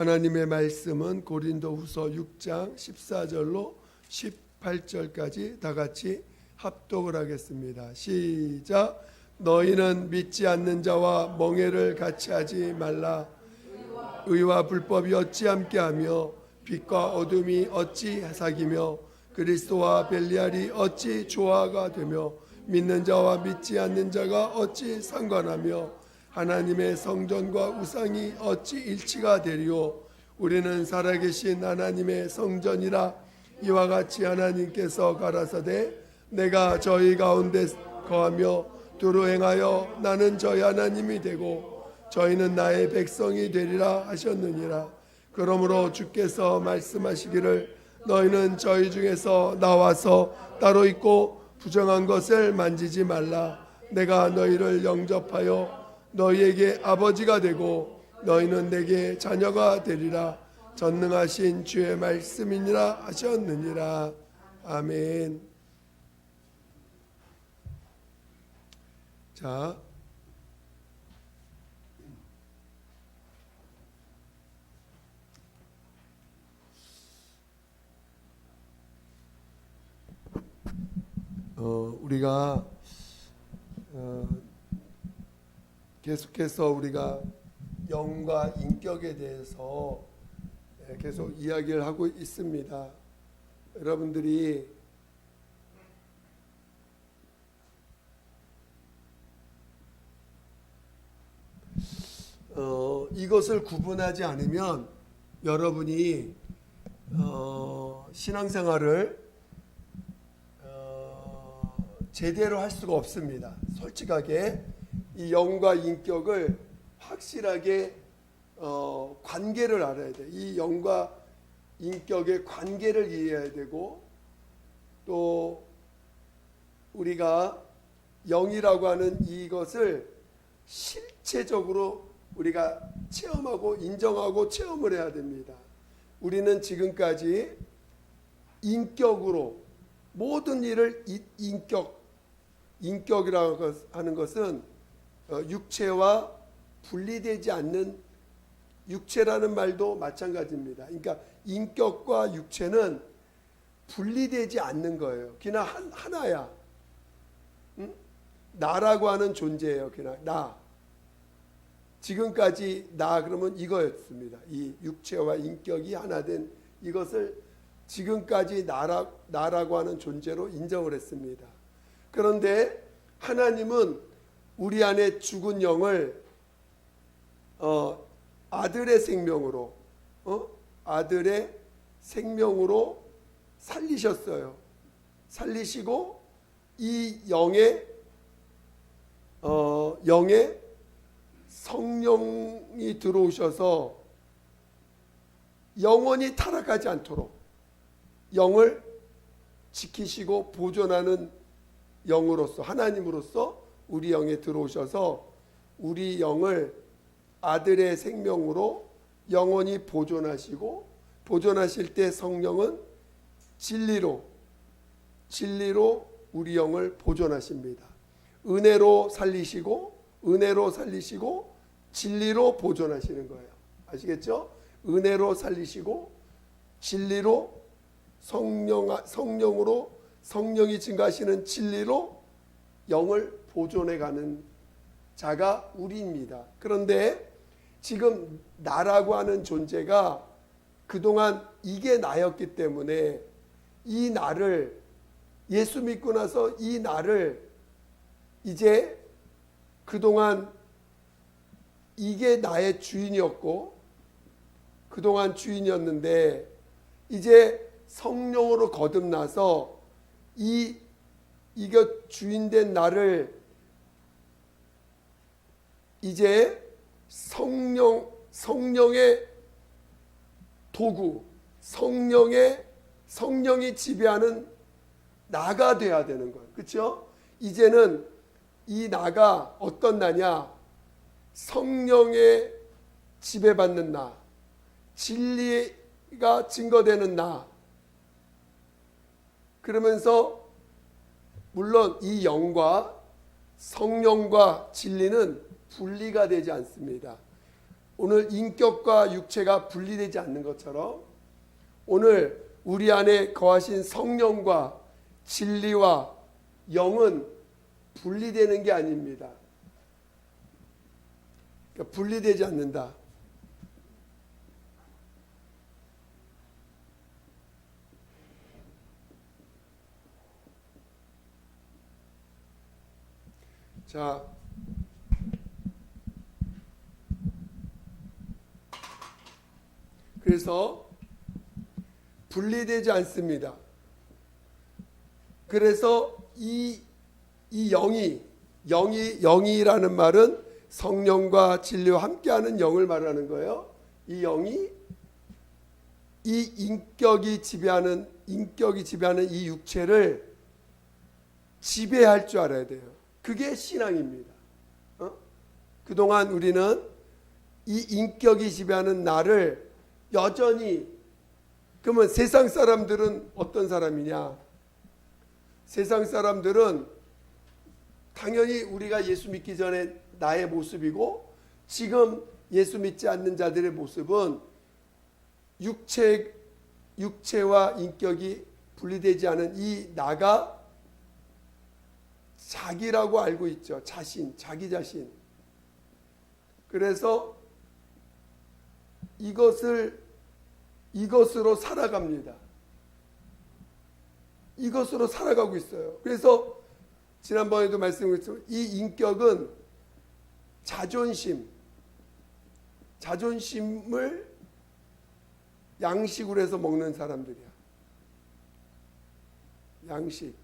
하나님의 말씀은 고린도후서 6장 14절로 18절까지 다 같이 합독을 하겠습니다. 시작. 너희는 믿지 않는 자와 멍에를 같이 하지 말라. 의와 불법이 어찌 함께하며 빛과 어둠이 어찌 사귀며 그리스도와 벨리알이 어찌 조화가 되며 믿는 자와 믿지 않는 자가 어찌 상관하며 하나님의 성전과 우상이 어찌 일치가 되리요. 우리는 살아계신 하나님의 성전이라. 이와 같이 하나님께서 가라사대 내가 저희 가운데 거하며 두루 행하여 나는 저희 하나님이 되고 저희는 나의 백성이 되리라 하셨느니라. 그러므로 주께서 말씀하시기를 너희는 저희 중에서 나와서 따로 있고 부정한 것을 만지지 말라. 내가 너희를 영접하여 너희에게 아버지가 되고 너희는 내게 자녀가 되리라. 전능하신 주의 말씀이니라 하셨느니라. 아멘. 자, 우리가 계속해서 우리가 영과 인격에 대해서 계속 이야기를 하고 있습니다. 여러분들이 이것을 구분하지 않으면 여러분이 신앙생활을 제대로 할 수가 없습니다. 솔직하게 이 영과 인격을 확실하게 관계를 알아야 돼. 이 영과 인격의 관계를 이해해야 되고, 또 우리가 영이라고 하는 이것을 실체적으로 우리가 체험하고 인정하고 체험을 해야 됩니다. 우리는 지금까지 인격으로 모든 일을 인격이라고 하는 것은 육체와 분리되지 않는, 육체라는 말도 마찬가지입니다. 그러니까 인격과 육체는 분리되지 않는 거예요. 그냥 하나야. 응? 나라고 하는 존재예요. 그냥 나. 지금까지 나 그러면 이거였습니다. 이 육체와 인격이 하나 된 이것을 지금까지 나라고 하는 존재로 인정을 했습니다. 그런데 하나님은 우리 안에 죽은 영을 아들의 생명으로 아들의 생명으로 살리셨어요. 살리시고 이 영에 성령이 들어오셔서 영원히 타락하지 않도록 영을 지키시고 보존하는 영으로서, 하나님으로서 우리 영에 들어오셔서 우리 영을 아들의 생명으로 영원히 보존하시고, 보존하실 때 성령은 진리로 우리 영을 보존하십니다. 은혜로 살리시고 진리로 보존하시는 거예요. 아시겠죠? 은혜로 살리시고 진리로 성령으로, 성령이 증가하시는 진리로 영을 보존해 가는 자가 우리입니다. 그런데 지금 나라고 하는 존재가 그동안 이게 나였기 때문에 이 나를, 예수 믿고 나서 이 나를 이제 그동안 이게 나의 주인이었고, 그동안 주인이었는데 이제 성령으로 거듭나서 이게 주인된 나를 이제 성령의 도구, 성령이 지배하는 나가 돼야 되는 거예요. 그렇죠? 이제는 이 나가 어떤 나냐? 성령의 지배받는 나, 진리가 증거되는 나. 그러면서 물론 이 영과 성령과 진리는 분리가 되지 않습니다. 오늘 인격과 육체가 분리되지 않는 것처럼 오늘 우리 안에 거하신 성령과 진리와 영은 분리되는 게 아닙니다. 그러니까 분리되지 않는다. 자, 그래서 분리되지 않습니다. 그래서 이 영이라는 말은 성령과 진리와 함께하는 영을 말하는 거예요. 이 영이 이 인격이 지배하는 이 육체를 지배할 줄 알아야 돼요. 그게 신앙입니다. 그동안 우리는 이 인격이 지배하는 나를 여전히, 그러면 세상 사람들은 어떤 사람이냐? 세상 사람들은 당연히 우리가 예수 믿기 전에 나의 모습이고 지금 예수 믿지 않는 자들의 모습은 육체와 인격이 분리되지 않은 이 나가 자기라고 알고 있죠. 자기 자신. 그래서 이것으로 살아갑니다. 이것으로 살아가고 있어요. 그래서 지난번에도 말씀드렸지만 이 인격은 자존심을 양식으로 해서 먹는 사람들이야. 양식.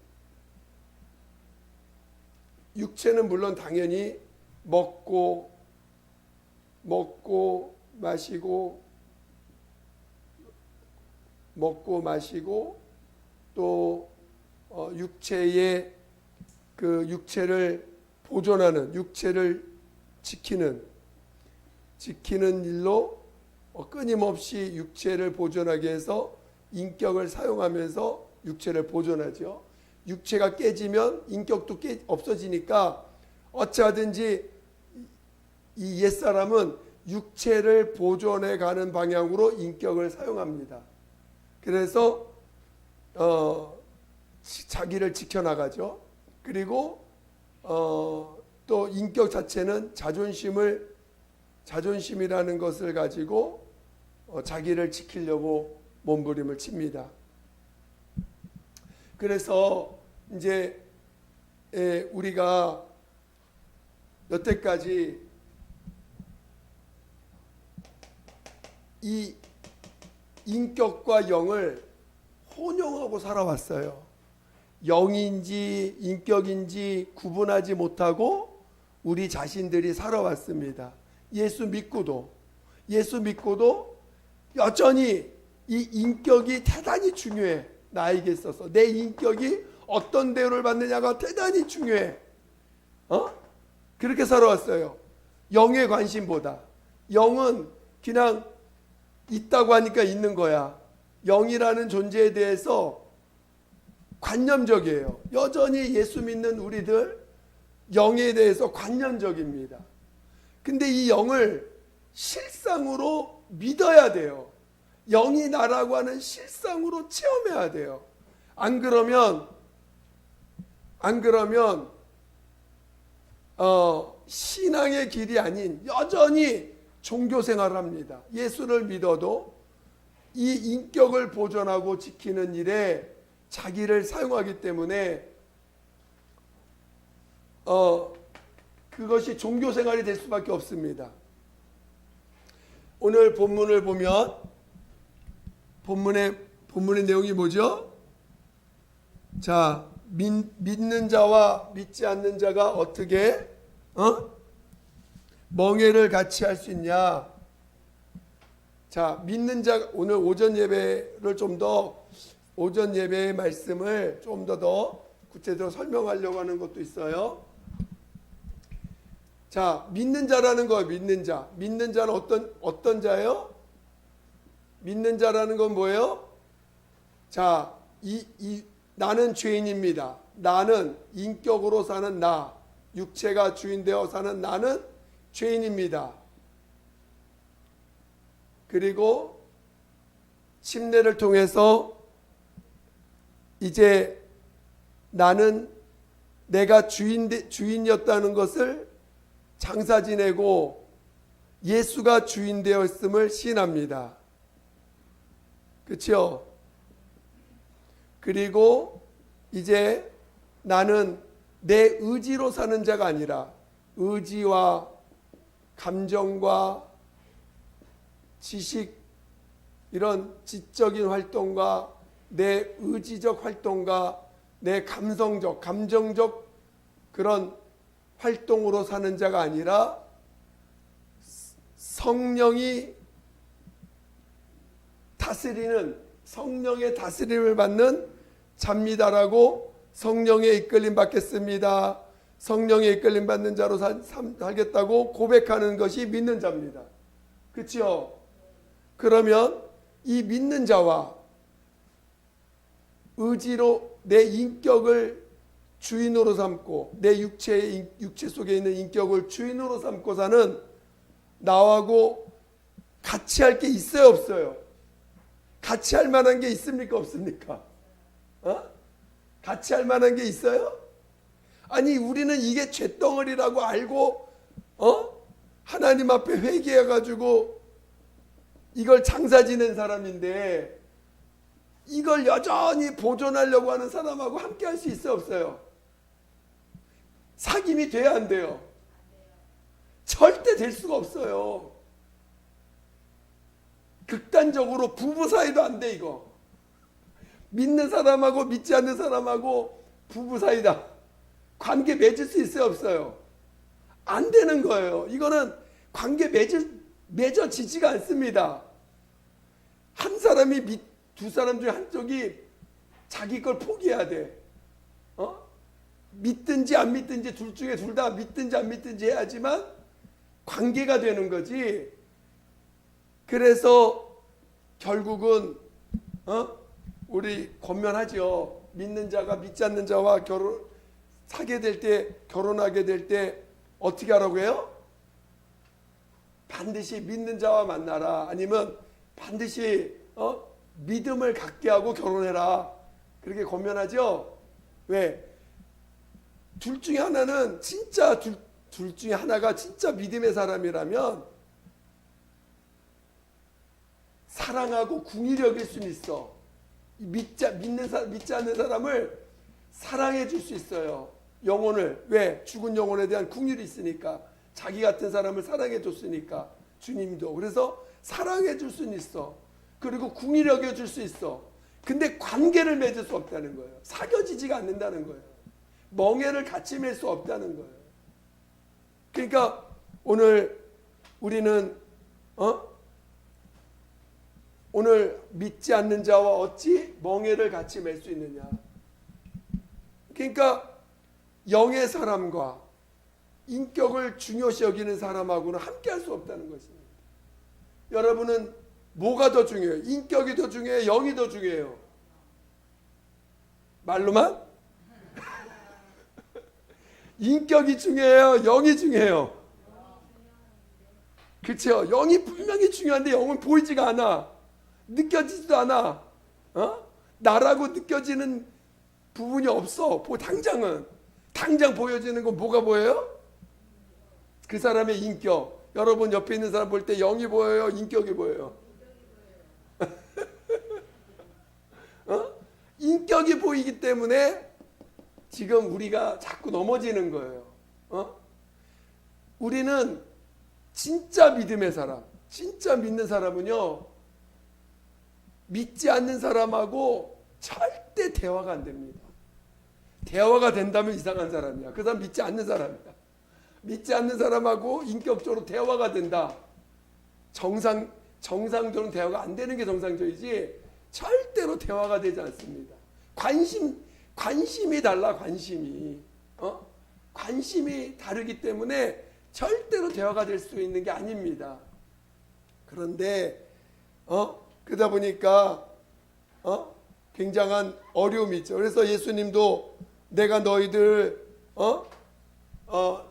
육체는 물론 당연히 먹고 마시고 또 육체의 그 육체를 보존하는, 육체를 지키는 일로 끊임없이 육체를 보존하게 해서 인격을 사용하면서 육체를 보존하죠. 육체가 깨지면 인격도 없어지니까 어찌하든지 이 옛사람은 육체를 보존해 가는 방향으로 인격을 사용합니다. 그래서 자기를 지켜나가죠. 그리고 또 인격 자체는 자존심이라는 것을 가지고 자기를 지키려고 몸부림을 칩니다. 그래서 이제 우리가 여태까지 이 인격과 영을 혼용하고 살아왔어요. 영인지 인격인지 구분하지 못하고 우리 자신들이 살아왔습니다. 예수 믿고도 여전히 이 인격이 대단히 중요해. 나에게 있어서 내 인격이 어떤 대우를 받느냐가 대단히 중요해. 그렇게 살아왔어요. 영의 관심보다. 영은 그냥 있다고 하니까 있는 거야. 영이라는 존재에 대해서 관념적이에요. 여전히 예수 믿는 우리들 영에 대해서 관념적입니다. 근데 이 영을 실상으로 믿어야 돼요. 영이 나라고 하는 실상으로 체험해야 돼요. 안 그러면 신앙의 길이 아닌 여전히 종교 생활을 합니다. 예수를 믿어도 이 인격을 보존하고 지키는 일에 자기를 사용하기 때문에 그것이 종교 생활이 될 수밖에 없습니다. 오늘 본문을 보면 본문의 내용이 뭐죠? 자, 믿는 자와 믿지 않는 자가 어떻게 멍에를 같이 할 수 있냐? 자, 믿는 자, 오늘 오전 예배의 말씀을 좀 더 구체적으로 설명하려고 하는 것도 있어요. 자, 믿는 자라는 거예요. 믿는 자. 믿는 자는 어떤 자예요? 믿는 자라는 건 뭐예요? 자, 나는 죄인입니다. 나는 인격으로 사는 나, 육체가 주인되어 사는 나는 죄인입니다. 그리고 침례를 통해서 이제 나는 내가 주인이었다는 것을 장사 지내고 예수가 주인 되었음을 시인합니다. 그렇죠? 그리고 이제 나는 내 의지로 사는 자가 아니라 의지와 감정과 지식, 이런 지적인 활동과 내 의지적 활동과 내 감정적 그런 활동으로 사는 자가 아니라 성령이 다스리는, 성령의 다스림을 받는 자입니다라고, 성령의 이끌림 받겠습니다, 성령의 이끌림 받는 자로 살겠다고 고백하는 것이 믿는 자입니다. 그렇죠? 그러면 이 믿는 자와 의지로 내 인격을 주인으로 삼고 내 육체 속에 있는 인격을 주인으로 삼고 사는 나하고 같이 할 게 있어요, 없어요? 같이 할 만한 게 있습니까, 없습니까? 같이 할 만한 게 있어요? 아니, 우리는 이게 쇳덩어리라고 알고 하나님 앞에 회개해 가지고 이걸 장사 지낸 사람인데, 이걸 여전히 보존하려고 하는 사람하고 함께 할 수 있어요, 없어요? 사귐이 돼야 안 돼요? 절대 될 수가 없어요. 극단적으로 부부 사이도 안 돼, 이거. 믿는 사람하고 믿지 않는 사람하고 부부 사이다, 관계 맺을 수 있어요, 없어요? 안 되는 거예요. 이거는 관계 맺어지지가 않습니다. 한 사람이 두 사람 중에 한쪽이 자기 걸 포기해야 돼. 믿든지 안 믿든지 둘 중에 둘 다 믿든지 안 믿든지 해야지만 관계가 되는 거지. 그래서 결국은 우리 권면하죠. 믿는 자가 믿지 않는 자와 사게 될 때, 결혼하게 될 때 어떻게 하라고 해요? 반드시 믿는 자와 만나라. 아니면 반드시 믿음을 갖게 하고 결혼해라. 그렇게 권면하죠. 왜? 둘 중에 하나는 진짜 둘 중에 하나가 진짜 믿음의 사람이라면 사랑하고 궁히 여길 수는 있어. 믿지 않는 사람을 사랑해 줄 수 있어요. 영혼을. 왜? 죽은 영혼에 대한 궁휼이 있으니까. 자기 같은 사람을 사랑해 줬으니까, 주님도. 그래서 사랑해 줄 수는 있어. 그리고 궁히 여겨 줄 수 있어. 근데 관계를 맺을 수 없다는 거예요. 사겨지지가 않는다는 거예요. 멍에를 같이 맺을 수 없다는 거예요. 그러니까 오늘 우리는 오늘 믿지 않는 자와 어찌 멍에를 같이 맺을 수 있느냐. 그러니까 영의 사람과 인격을 중요시 여기는 사람하고는 함께 할 수 없다는 것입니다. 여러분은 뭐가 더 중요해요? 인격이 더 중요해요? 영이 더 중요해요? 말로만? 인격이 중요해요? 영이 중요해요? 그렇죠? 영이 분명히 중요한데 영은 보이지가 않아. 느껴지지도 않아. 나라고 느껴지는 부분이 없어. 당장 보여지는 건 뭐가 보여요? 그 사람의 인격. 여러분 옆에 있는 사람 볼 때 영이 보여요? 인격이 보여요? 인격이 보이기 때문에 지금 우리가 자꾸 넘어지는 거예요. 우리는 진짜 믿음의 사람, 진짜 믿는 사람은요, 믿지 않는 사람하고 절대 대화가 안 됩니다. 대화가 된다면 이상한 사람이야. 그 사람 믿지 않는 사람이야. 믿지 않는 사람하고 인격적으로 대화가 된다. 정상적으로 대화가 안 되는 게 정상적이지 절대로 대화가 되지 않습니다. 관심이 달라. 관심이 다르기 때문에 절대로 대화가 될 수 있는 게 아닙니다. 그런데 그러다 보니까 굉장한 어려움이 있죠. 그래서 예수님도 내가 너희들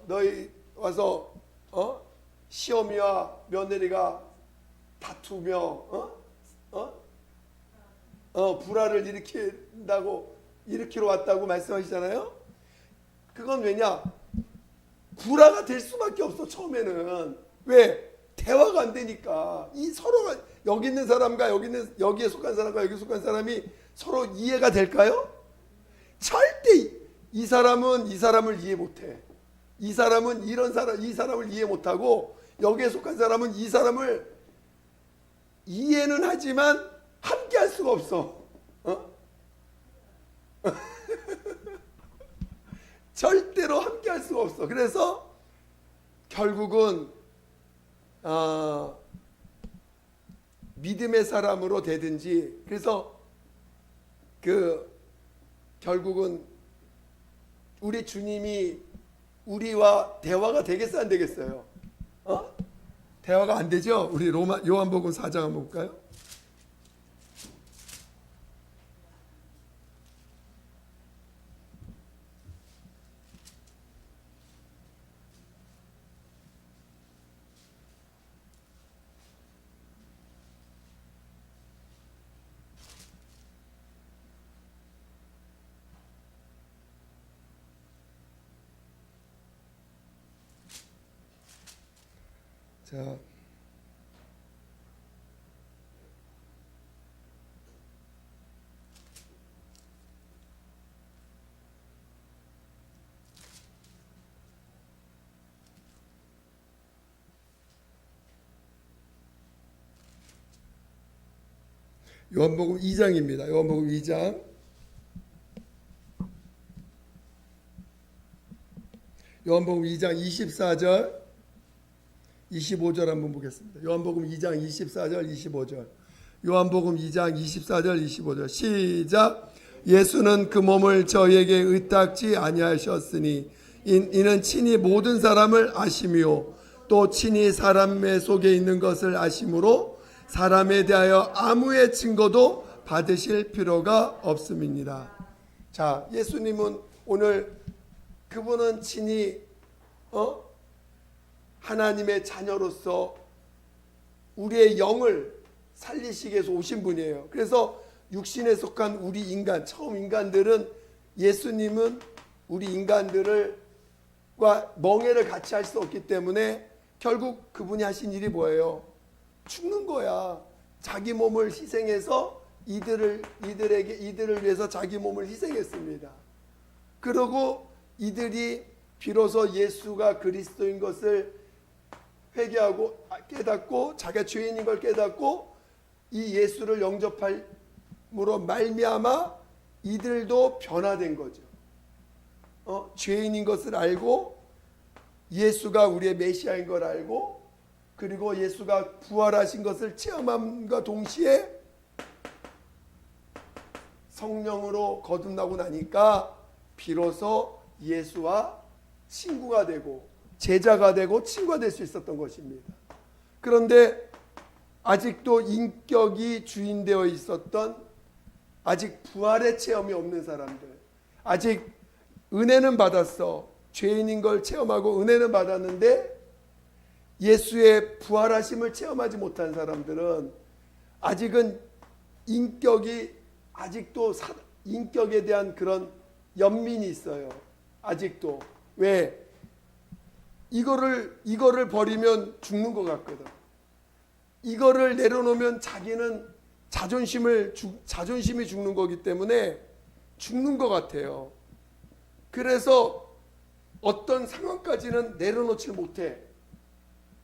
너희 와서 시어미와 며느리가 다투며 불화를 일으키러 왔다고 말씀하시잖아요. 그건 왜냐? 불화가 될 수밖에 없어. 처음에는. 왜? 대화가 안 되니까. 이 서로가 여기 있는 사람과 여기에 속한 사람과 여기 속한 사람이 서로 이해가 될까요? 절대 이 사람은 이 사람을 이해 못해. 이 사람은 이 사람을 이해 못하고 여기에 속한 사람은 이 사람을 이해는 하지만 함께 할 수가 없어. 절대로 함께 할 수가 없어. 그래서 결국은 믿음의 사람으로 되든지, 그래서 결국은 우리 주님이 우리와 대화가 되겠어 안 되겠어요? 대화가 안 되죠? 우리 요한복음 4장 한번 볼까요? 자, 요한복음 2장입니다. 요한복음 2장. 요한복음 2장 24절 25절 한번 보겠습니다. 요한복음 2장 24절 25절. 요한복음 2장 24절 25절. 시작. 예수는 그 몸을 저에게 의탁지 아니하셨으니 이는 친히 모든 사람을 아심이요 또 친히 사람의 속에 있는 것을 아심으로 사람에 대하여 아무의 증거도 받으실 필요가 없음이니라. 자, 예수님은 오늘 그분은 친히 하나님의 자녀로서 우리의 영을 살리시기 위해서 오신 분이에요. 그래서 육신에 속한 우리 인간, 처음 인간들은 예수님은 우리 인간들과 멍해를 같이 할 수 없기 때문에 결국 그분이 하신 일이 뭐예요? 죽는 거야. 자기 몸을 희생해서 이들을 위해서 자기 몸을 희생했습니다. 그리고 이들이 비로소 예수가 그리스도인 것을 회개하고 깨닫고 자기가 죄인인 걸 깨닫고 이 예수를 영접함으로 말미암아 이들도 변화된 거죠. 죄인인 것을 알고 예수가 우리의 메시아인 걸 알고 그리고 예수가 부활하신 것을 체험함과 동시에 성령으로 거듭나고 나니까 비로소 예수와 친구가 되고 제자가 되고 친구가 될 수 있었던 것입니다. 그런데 아직도 인격이 주인되어 있었던 아직 부활의 체험이 없는 사람들, 아직 은혜는 받았어. 죄인인 걸 체험하고 은혜는 받았는데 예수의 부활하심을 체험하지 못한 사람들은 아직은 아직도 인격에 대한 그런 연민이 있어요. 아직도. 왜? 이거를 버리면 죽는 것 같거든. 이거를 내려놓으면 자기는 자존심이 죽는 거기 때문에 죽는 것 같아요. 그래서 어떤 상황까지는 내려놓지 못해.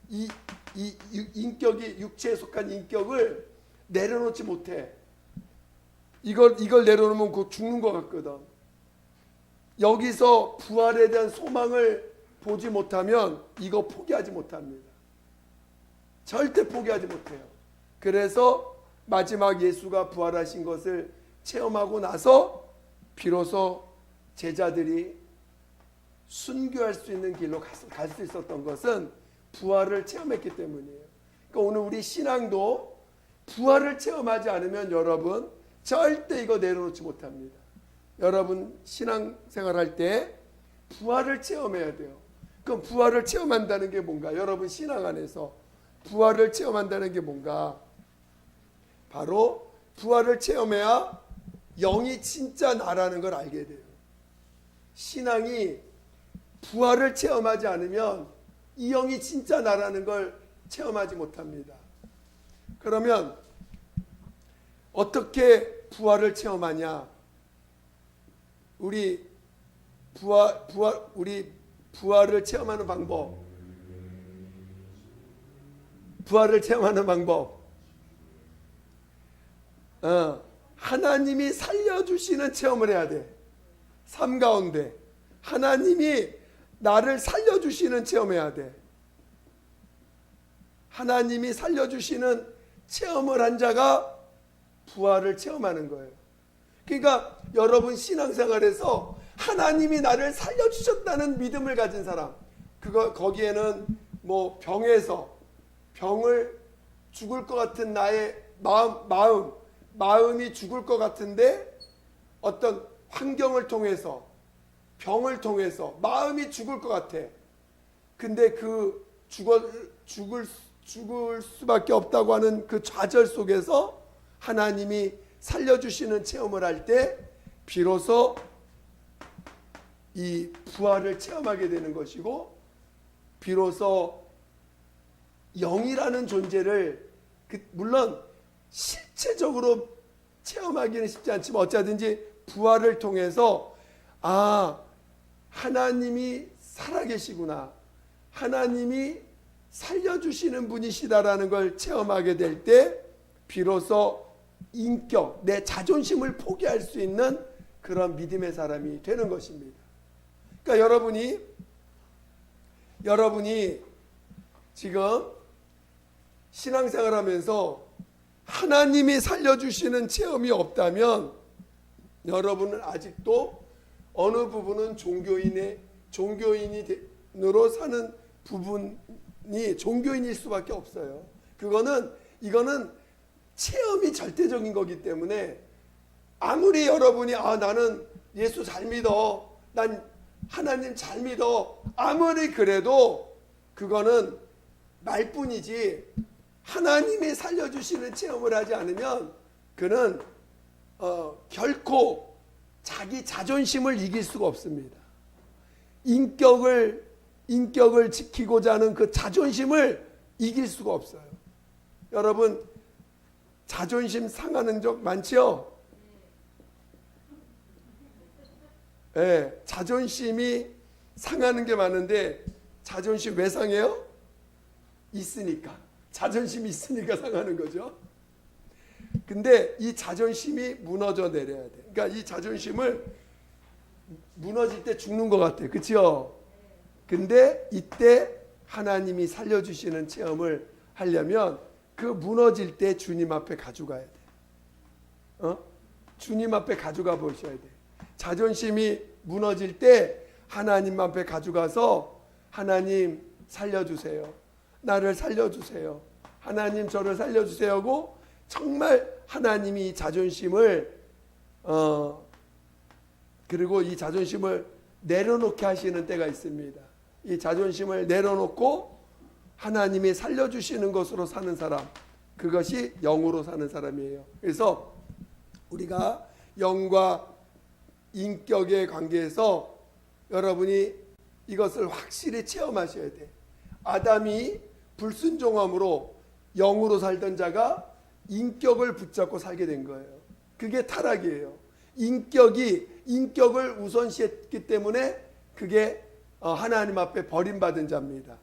이 인격이 육체에 속한 인격을 내려놓지 못해. 이걸 내려놓으면 곧 죽는 것 같거든. 여기서 부활에 대한 소망을 보지 못하면 이거 포기하지 못합니다. 절대 포기하지 못해요. 그래서 마지막 예수가 부활하신 것을 체험하고 나서 비로소 제자들이 순교할 수 있는 길로 갈 수 있었던 것은 부활을 체험했기 때문이에요. 그러니까 오늘 우리 신앙도 부활을 체험하지 않으면 여러분 절대 이거 내려놓지 못합니다. 여러분 신앙생활할 때 부활을 체험해야 돼요. 그럼 부활을 체험한다는 게 뭔가? 여러분 신앙 안에서 부활을 체험한다는 게 뭔가? 바로 부활을 체험해야 영이 진짜 나라는 걸 알게 돼요. 신앙이 부활을 체험하지 않으면 이 영이 진짜 나라는 걸 체험하지 못합니다. 그러면 어떻게 부활을 체험하냐? 우리 부활을 체험하는 방법. 부활을 체험하는 방법. 하나님이 살려주시는 체험을 해야 돼. 삶 가운데 하나님이 나를 살려주시는 체험해야 돼. 하나님이 살려주시는 체험을 한 자가 부활을 체험하는 거예요. 그러니까 여러분 신앙생활에서 하나님이 나를 살려주셨다는 믿음을 가진 사람, 거기에는 뭐 병을 죽을 것 같은 나의 마음이 죽을 것 같은데 어떤 환경을 통해서 병을 통해서 마음이 죽을 것 같아. 근데 그 죽을 수밖에 없다고 하는 그 좌절 속에서 하나님이 살려주시는 체험을 할 때 비로소 이 부활을 체험하게 되는 것이고, 비로소 영이라는 존재를 물론 실체적으로 체험하기는 쉽지 않지만 어쩌든지 부활을 통해서 하나님이 살아계시구나, 하나님이 살려주시는 분이시다라는 걸 체험하게 될 때 비로소 인격, 내 자존심을 포기할 수 있는 그런 믿음의 사람이 되는 것입니다. 그러니까 여러분이 지금 신앙생활하면서 하나님이 살려주시는 체험이 없다면 여러분은 아직도 어느 부분은 종교인으로 사는 부분이 종교인일 수밖에 없어요. 이거는 체험이 절대적인 거기 때문에 아무리 여러분이 나는 예수 잘 믿어, 난 하나님 잘 믿어, 아무리 그래도 그거는 말뿐이지 하나님이 살려주시는 체험을 하지 않으면 그는 결코 자기 자존심을 이길 수가 없습니다. 인격을 지키고자 하는 그 자존심을 이길 수가 없어요. 여러분 자존심 상하는 적 많지요? 네, 자존심이 상하는 게 많은데 자존심 왜 상해요? 자존심이 있으니까 상하는 거죠. 근데 이 자존심이 무너져 내려야 돼. 그러니까 이 자존심을 무너질 때 죽는 것 같아. 그렇죠? 근데 이때 하나님이 살려주시는 체험을 하려면 그 무너질 때 주님 앞에 가져가야 돼. 주님 앞에 가져가 보셔야 돼. 자존심이 무너질 때 하나님 앞에 가져가서 하나님 살려주세요. 나를 살려주세요. 하나님 저를 살려주세요 하고 정말 하나님이 자존심을 그리고 이 자존심을 내려놓게 하시는 때가 있습니다. 이 자존심을 내려놓고 하나님이 살려주시는 것으로 사는 사람, 그것이 영으로 사는 사람이에요. 그래서 우리가 영과 인격의 관계에서 여러분이 이것을 확실히 체험하셔야 돼. 아담이 불순종함으로 영으로 살던 자가 인격을 붙잡고 살게 된 거예요. 그게 타락이에요. 인격을 우선시했기 때문에 그게 하나님 앞에 버림받은 자입니다.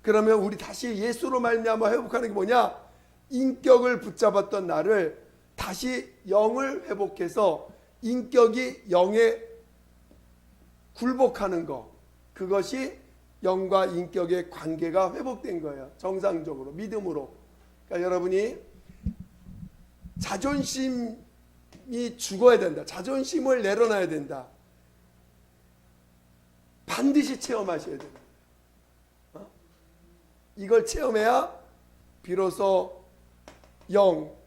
그러면 우리 다시 예수로 말미암아 회복하는 게 뭐냐? 인격을 붙잡았던 나를 다시 영을 회복해서 인격이 영에 굴복하는 거, 그것이 영과 인격의 관계가 회복된 거예요. 정상적으로 믿음으로. 그러니까 여러분이 자존심이 죽어야 된다. 자존심을 내려놔야 된다. 반드시 체험하셔야 된다. 이걸 체험해야 비로소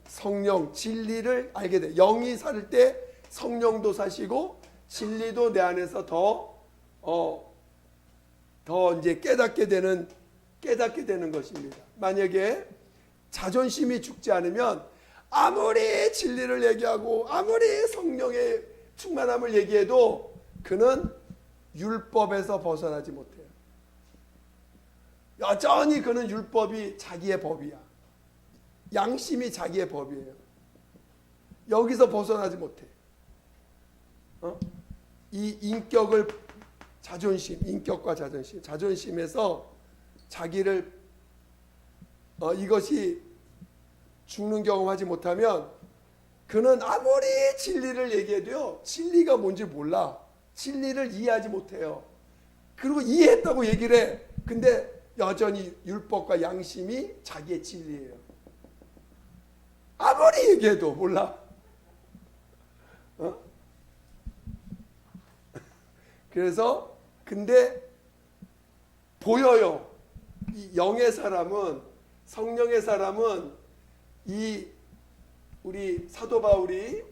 성령, 진리를 알게 돼. 영이 살 때 성령도 사시고 진리도 내 안에서 더 이제 깨닫게 되는 깨닫게 되는 것입니다. 만약에 자존심이 죽지 않으면 아무리 진리를 얘기하고 아무리 성령의 충만함을 얘기해도 그는 율법에서 벗어나지 못해요. 여전히 그는 율법이 자기의 법이야. 양심이 자기의 법이에요. 여기서 벗어나지 못해. 이 인격을 인격과 자존심에서 자기를 이것이 죽는 경험하지 못하면 그는 아무리 진리를 얘기해도요, 진리가 뭔지 몰라. 진리를 이해하지 못해요. 그리고 이해했다고 얘기를 해. 근데 여전히 율법과 양심이 자기의 진리예요. 아무리 얘기해도 몰라. 그래서 근데 보여요. 이 영의 사람은, 성령의 사람은 이 우리 사도 바울이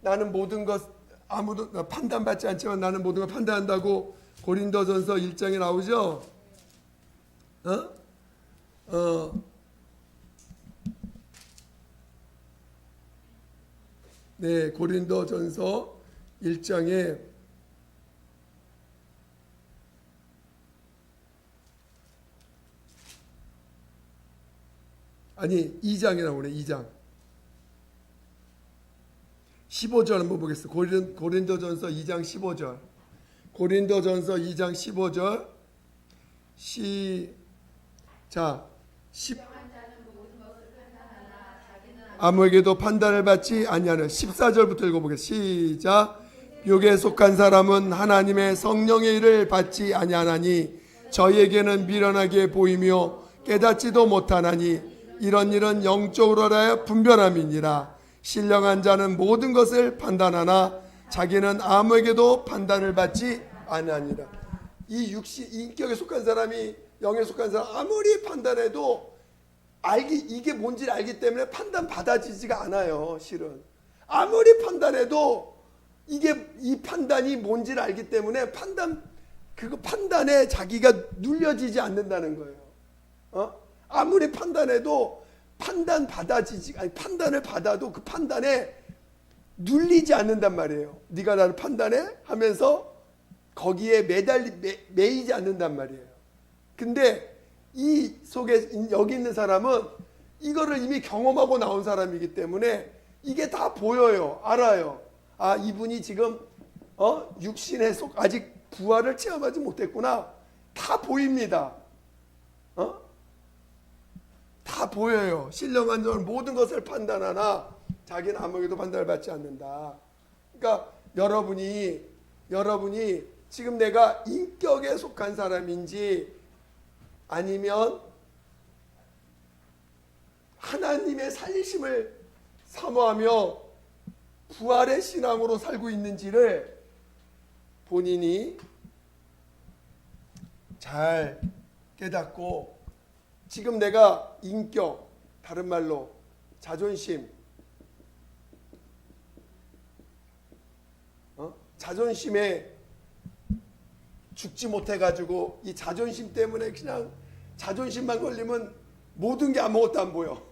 나는 모든 것 아무도 판단받지 않지만 나는 모든 걸 판단한다고 고린도전서 1장에 나오죠. 네, 고린도전서 1장에 아니 2장에 나오네. 2장 15절 한번 보겠습니다. 고린도전서 2장 15절. 고린도전서 2장 15절 시작. 아무에게도 판단을 받지 아니하는 14절부터 읽어보겠습니다. 시작. 육에 속한 사람은 하나님의 성령의 일을 받지 아니하나니 저희에게는 미련하게 보이며 깨닫지도 못하나니 이런 일은 영적으로 하여 분별함이니라. 신령한 자는 모든 것을 판단하나 자기는 아무에게도 판단을 받지 아니하니라. 이 인격에 속한 사람이 영에 속한 사람 아무리 판단해도 이게 뭔지를 알기 때문에 판단 받아지지가 않아요. 실은 아무리 판단해도 이 판단이 뭔지를 알기 때문에 판단에 자기가 눌려지지 않는다는 거예요. 아무리 판단해도 판단을 받아도 그 판단에 눌리지 않는단 말이에요. 네가 나를 판단해 하면서 거기에 매이지 않는단 말이에요. 근데 이 속에 여기 있는 사람은 이거를 이미 경험하고 나온 사람이기 때문에 이게 다 보여요. 알아요. 아, 이분이 지금 육신의 아직 부활을 체험하지 못했구나. 다 보입니다. 다 보여요. 신령한 자는 모든 것을 판단하나 자기는 아무에게도 판단을 받지 않는다. 그러니까 여러분이 지금 내가 인격에 속한 사람인지 아니면 하나님의 살리심을 사모하며 부활의 신앙으로 살고 있는지를 본인이 잘 깨닫고 지금 내가 인격, 다른 말로 자존심, 자존심에 죽지 못해가지고 이 자존심 때문에 그냥 자존심만 걸리면 모든 게 아무것도 안 보여.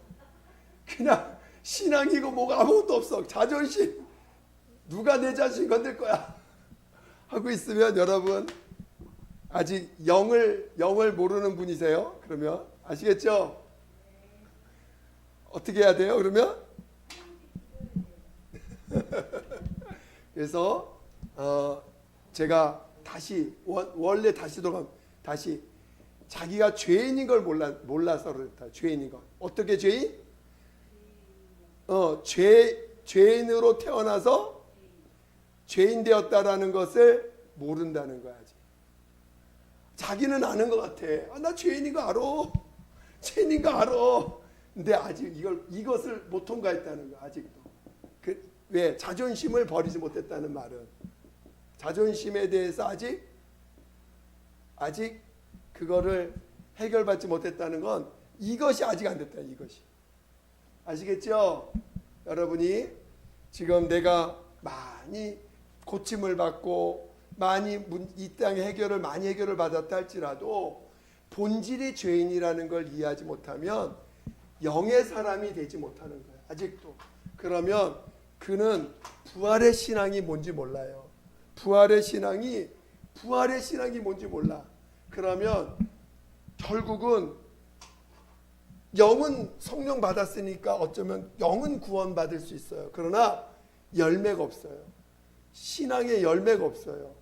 그냥 신앙이고 뭐가 아무것도 없어. 자존심, 누가 내 자신 건들 거야 하고 있으면 여러분 아직 영을 모르는 분이세요? 그러면 아시겠죠? 어떻게 해야 돼요? 그러면 그래서 제가 다시 원래 다시 돌아가면 다시 자기가 죄인인 걸 몰라서 그렇다. 죄인인 걸. 어떻게 죄인? 죄인으로 태어나서 죄인 되었다라는 것을 모른다는 거야. 아직. 자기는 아는 것 같아. 나 죄인인 거 알아. 죄인인 거 알아. 근데 아직 이것을 못 통과했다는 거야. 아직도. 왜? 자존심을 버리지 못했다는 말은 자존심에 대해서 아직 그거를 해결받지 못했다는 건 이것이 아직 안 됐다. 이것이. 아시겠죠? 여러분이 지금 내가 많이 고침을 받고 많이 이 땅의 많이 해결을 받았다 할지라도 본질이 죄인이라는 걸 이해하지 못하면 영의 사람이 되지 못하는 거예요. 아직도. 그러면 그는 부활의 신앙이 뭔지 몰라요. 부활의 신앙이 뭔지 몰라. 그러면 결국은 영은 성령 받았으니까 어쩌면 영은 구원받을 수 있어요. 그러나 열매가 없어요. 신앙의 열매가 없어요.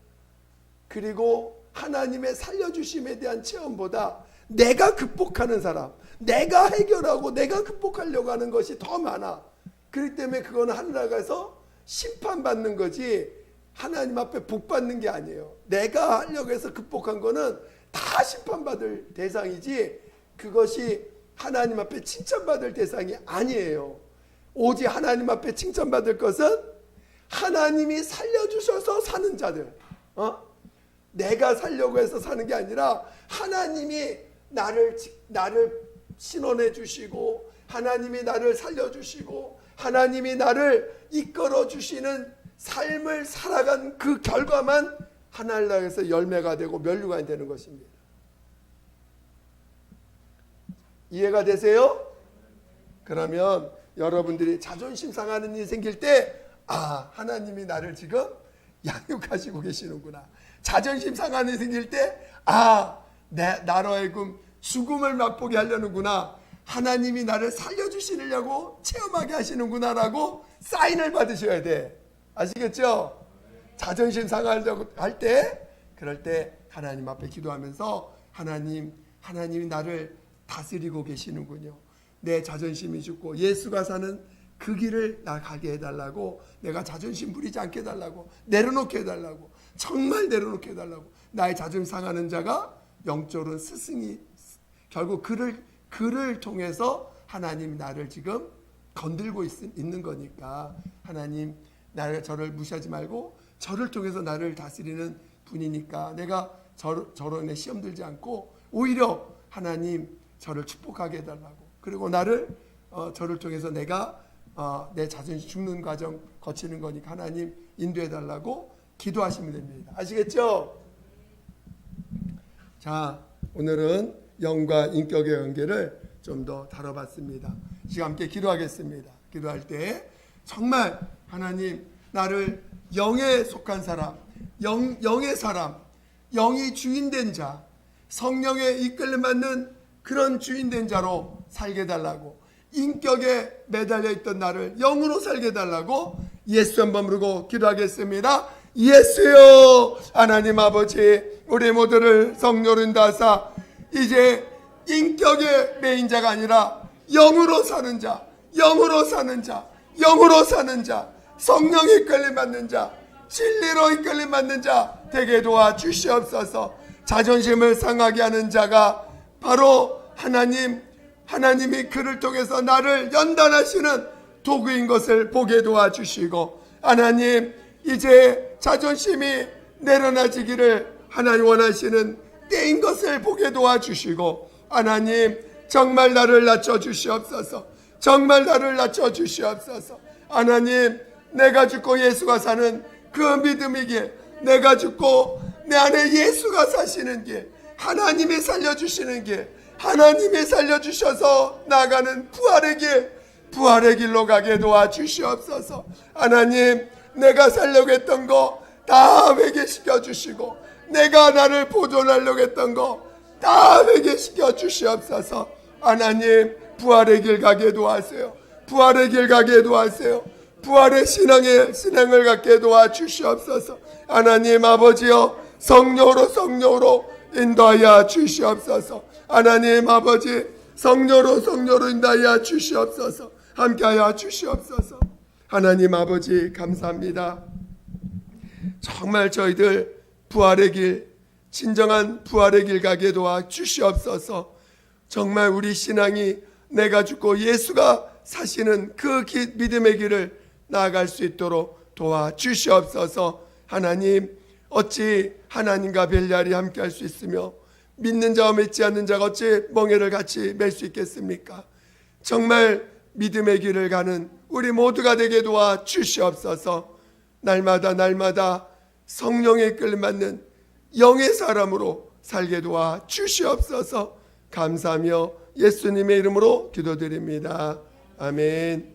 그리고 하나님의 살려주심에 대한 체험보다 내가 극복하는 사람, 내가 해결하고 내가 극복하려고 하는 것이 더 많아. 그렇기 때문에 그거는 하늘나라에서 심판받는 거지 하나님 앞에 복 받는 게 아니에요. 내가 하려고 해서 극복한 거는 다 심판받을 대상이지 그것이 하나님 앞에 칭찬받을 대상이 아니에요. 오직 하나님 앞에 칭찬받을 것은 하나님이 살려주셔서 사는 자들. 내가 살려고 해서 사는 게 아니라 하나님이 나를 신원해 주시고 하나님이 나를 살려주시고 하나님이 나를 이끌어 주시는 삶을 살아간 그 결과만 하늘나라에서 열매가 되고 면류관이 되는 것입니다. 이해가 되세요? 그러면 여러분들이 자존심 상하는 일이 생길 때 하나님이 나를 지금 양육하시고 계시는구나. 자존심 상하는 일이 생길 때 나로 하여금 죽음을 맛보게 하려는구나. 하나님이 나를 살려주시려고 체험하게 하시는구나라고 사인을 받으셔야 돼. 아시겠죠? 자존심 상하려고 할 때, 그럴 때 하나님 앞에 기도하면서 하나님이 나를 다스리고 계시는군요. 내 자존심이 죽고 예수가 사는 그 길을 나 가게 해달라고, 내가 자존심 부리지 않게 해달라고, 내려놓게 해달라고, 정말 내려놓게 해달라고. 나의 자존심 상하는 자가 영적으로는 스승이 결국 그를 통해서 하나님이 나를 지금 건들고 있는 거니까 하나님 저를 무시하지 말고 저를 통해서 나를 다스리는 분이니까 내가 저런에 시험 들지 않고 오히려 하나님 저를 축복하게 해달라고, 그리고 저를 통해서 내가 내 자존심 죽는 과정 거치는 거니까 하나님 인도해달라고 기도하시면 됩니다. 아시겠죠? 자, 오늘은 영과 인격의 관계를 좀 더 다뤄봤습니다. 지금 함께 기도하겠습니다. 기도할 때 정말 하나님 나를 영에 속한 사람, 영의 사람, 영이 주인된 자, 성령에 이끌림 받는 그런 주인된 자로 살게 해달라고, 인격에 매달려 있던 나를 영으로 살게 해달라고 예수 한번 부르고 기도하겠습니다. 예수여, 하나님 아버지, 우리 모두를 성령으로 인도하사 이제 인격의 매인 자가 아니라 영으로 사는 자, 영으로 사는 자, 영으로 사는 자, 성령이 이끌림 받는 자, 진리로 이끌림 받는 자 되게 도와주시옵소서. 자존심을 상하게 하는 자가 바로 하나님이 그를 통해서 나를 연단하시는 도구인 것을 보게 도와주시고, 하나님 이제 자존심이 내려놔지기를 하나님 원하시는 때인 것을 보게 도와주시고, 하나님 정말 나를 낮춰주시옵소서. 정말 나를 낮춰주시옵소서. 하나님 내가 죽고 예수가 사는 그 믿음이기에, 내가 죽고 내 안에 예수가 사시는 길, 하나님이 살려주시는 길, 하나님이 살려주셔서 나가는 부활의 길로 가게 도와주시옵소서. 하나님 내가 살려고 했던 거 다 회개시켜 주시고, 내가 나를 보존하려고 했던 거 다 회개시켜 주시옵소서. 하나님 부활의 길 가게 도와주세요. 부활의 길 가게 도와주세요. 부활의 신앙을 갖게 도와주시옵소서. 하나님 아버지여, 성령으로 인도하여 주시옵소서. 하나님 아버지, 성령으로 인도하여 주시옵소서. 함께하여 주시옵소서. 하나님 아버지 감사합니다. 정말 저희들 부활의 길, 진정한 부활의 길 가게 도와 주시옵소서. 정말 우리 신앙이 내가 죽고 예수가 사시는 그 믿음의 길을 나아갈 수 있도록 도와주시옵소서. 하나님 어찌 하나님과 별자리 함께 할 수 있으며 믿는 자와 믿지 않는 자가 어찌 멍에를 같이 맬 수 있겠습니까? 정말 믿음의 길을 가는 우리 모두가 되게 도와주시옵소서. 날마다 성령의 이끌림 받는 영의 사람으로 살게 도와 주시옵소서. 감사하며 예수님의 이름으로 기도드립니다. 아멘.